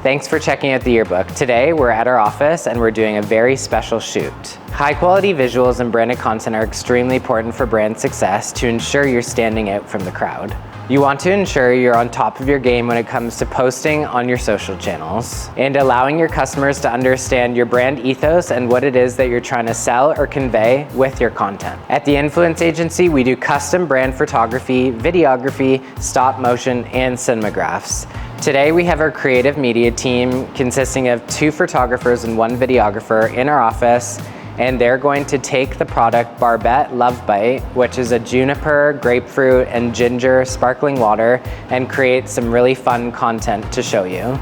Thanks for checking out the yearbook. Today, we're at our office and we're doing a very special shoot. High quality visuals and branded content are extremely important for brand success to ensure you're standing out from the crowd. You want to ensure you're on top of your game when it comes to posting on your social channels and allowing your customers to understand your brand ethos and what it is that you're trying to sell or convey with your content. At the Influence Agency, we do custom brand photography, videography, stop motion, and cinemagraphs. Today we have our creative media team consisting of 2 photographers and 1 videographer in our office, and they're going to take the product Barbet Love Bite, which is a juniper, grapefruit, and ginger sparkling water, and create some really fun content to show you.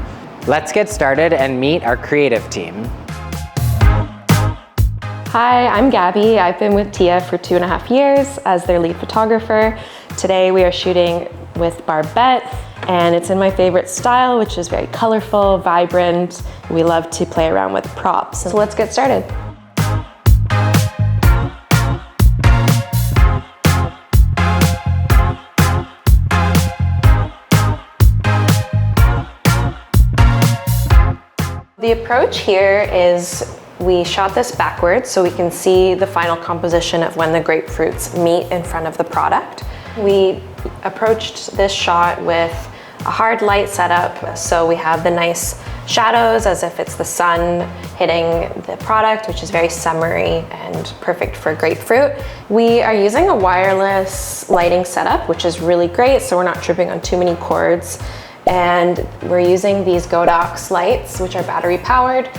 Let's get started and meet our creative team. Hi, I'm Gabby. I've been with Tia for 2.5 years as their lead photographer. Today we are shooting with Barbet, and it's in my favorite style, which is very colorful, vibrant. We love to play around with props. So let's get started. The approach here is we shot this backwards so we can see the final composition of when the grapefruits meet in front of the product. We approached this shot with a hard light setup, so we have the nice shadows as if it's the sun hitting the product, which is very summery and perfect for grapefruit. We are using a wireless lighting setup, which is really great, so we're not tripping on too many cords. And we're using these Godox lights, which are battery powered.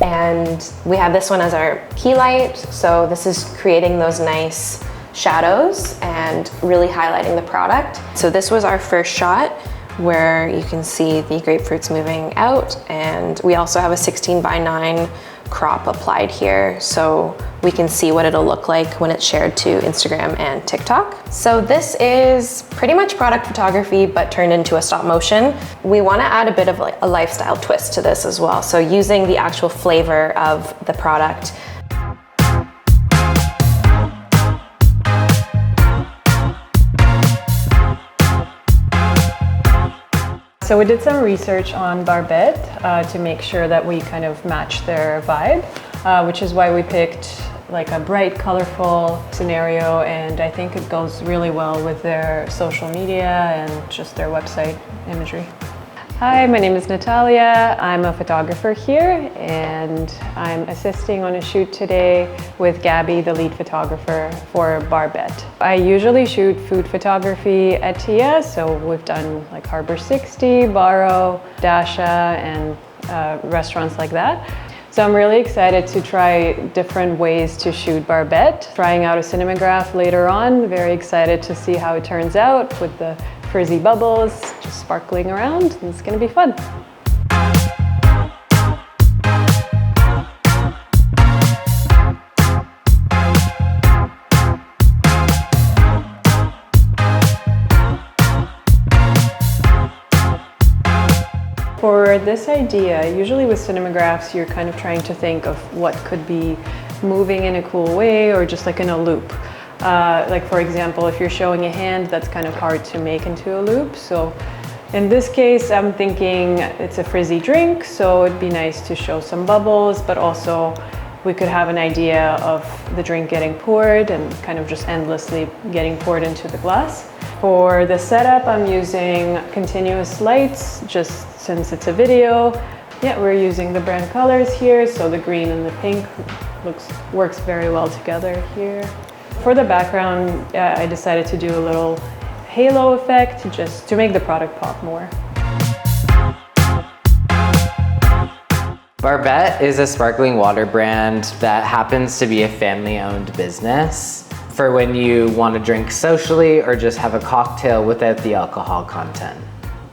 And we have this one as our key light, so this is creating those nice shadows and really highlighting the product. So this was our first shot where you can see the grapefruits moving out, and we also have a 16:9 crop applied here so we can see what it'll look like when it's shared to Instagram and TikTok. So this is pretty much product photography but turned into a stop motion. We want to add a bit of like a lifestyle twist to this as well, so using the actual flavor of the product. So we did some research on Barbet to make sure that we kind of match their vibe, which is why we picked like a bright, colorful scenario, and I think it goes really well with their social media and just their website imagery. Hi, my name is Natalia. I'm a photographer here and I'm assisting on a shoot today with Gabby, the lead photographer for Barbet. I usually shoot food photography at Tia, so we've done like Harbor 60, Barrow, Dasha, and restaurants like that. So I'm really excited to try different ways to shoot Barbet. Trying out a cinemagraph later on, very excited to see how it turns out with the frizzy bubbles just sparkling around. It's gonna be fun. For this idea, usually with cinemagraphs, you're kind of trying to think of what could be moving in a cool way or just like in a loop. Like for example, if you're showing a hand, that's kind of hard to make into a loop. So in this case, I'm thinking it's a frizzy drink, so it'd be nice to show some bubbles, but also we could have an idea of the drink getting poured and kind of just endlessly getting poured into the glass. For the setup, I'm using continuous lights, just since it's a video. Yeah, we're using the brand colors here, so the green and the pink works very well together here. For the background, I decided to do a little halo effect just to make the product pop more. Barbet is a sparkling water brand that happens to be a family-owned business for when you want to drink socially or just have a cocktail without the alcohol content.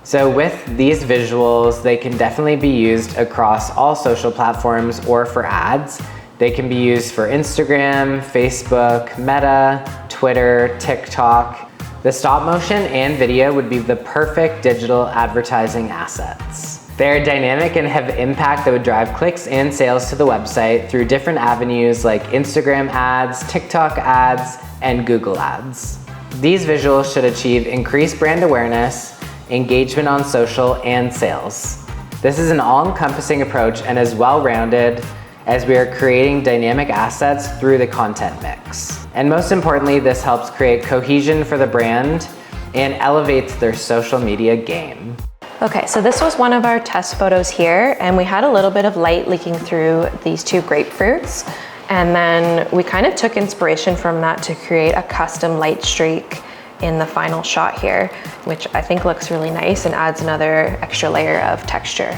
So with these visuals, they can definitely be used across all social platforms or for ads. They can be used for Instagram, Facebook, Meta, Twitter, TikTok. The stop motion and video would be the perfect digital advertising assets. They're dynamic and have impact that would drive clicks and sales to the website through different avenues like Instagram ads, TikTok ads, and Google ads. These visuals should achieve increased brand awareness, engagement on social, and sales. This is an all-encompassing approach and is well-rounded as we are creating dynamic assets through the content mix. And most importantly, this helps create cohesion for the brand and elevates their social media game. Okay, so this was one of our test photos here, and we had a little bit of light leaking through these two grapefruits. And then we kind of took inspiration from that to create a custom light streak in the final shot here, which I think looks really nice and adds another extra layer of texture.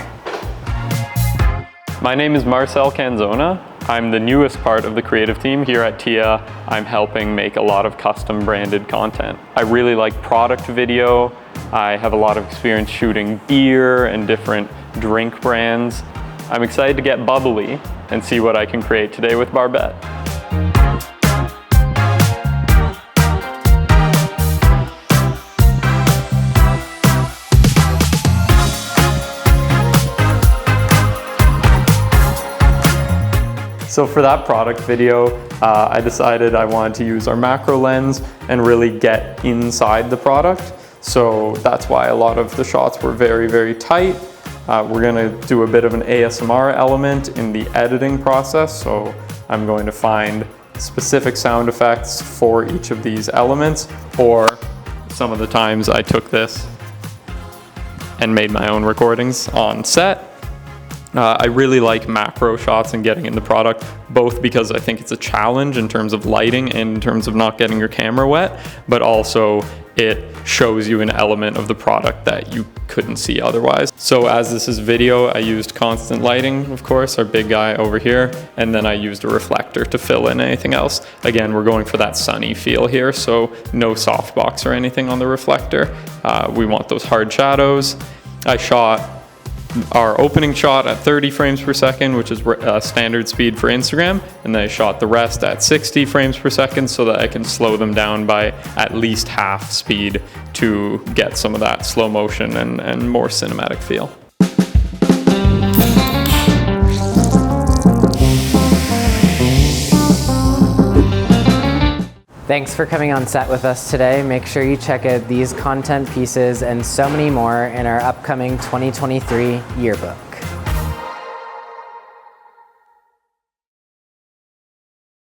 My name is Marcel Canzona. I'm the newest part of the creative team here at TIA. I'm helping make a lot of custom branded content. I really like product video. I have a lot of experience shooting beer and different drink brands. I'm excited to get bubbly and see what I can create today with Barbet. So for that product video, I decided I wanted to use our macro lens and really get inside the product. So that's why a lot of the shots were very, very tight. We're gonna do a bit of an ASMR element in the editing process. So I'm going to find specific sound effects for each of these elements, or some of the times I took this and made my own recordings on set. I really like macro shots and getting in the product, both because I think it's a challenge in terms of lighting and in terms of not getting your camera wet, but also it shows you an element of the product that you couldn't see otherwise. So as this is video, I used constant lighting, of course, our big guy over here, and then I used a reflector to fill in anything else. Again, we're going for that sunny feel here, so no softbox or anything on the reflector. We want those hard shadows. I shot our opening shot at 30 frames per second, which is standard speed for Instagram, and then I shot the rest at 60 frames per second so that I can slow them down by at least half speed to get some of that slow motion and more cinematic feel. Thanks for coming on set with us today. Make sure you check out these content pieces and so many more in our upcoming 2023 yearbook.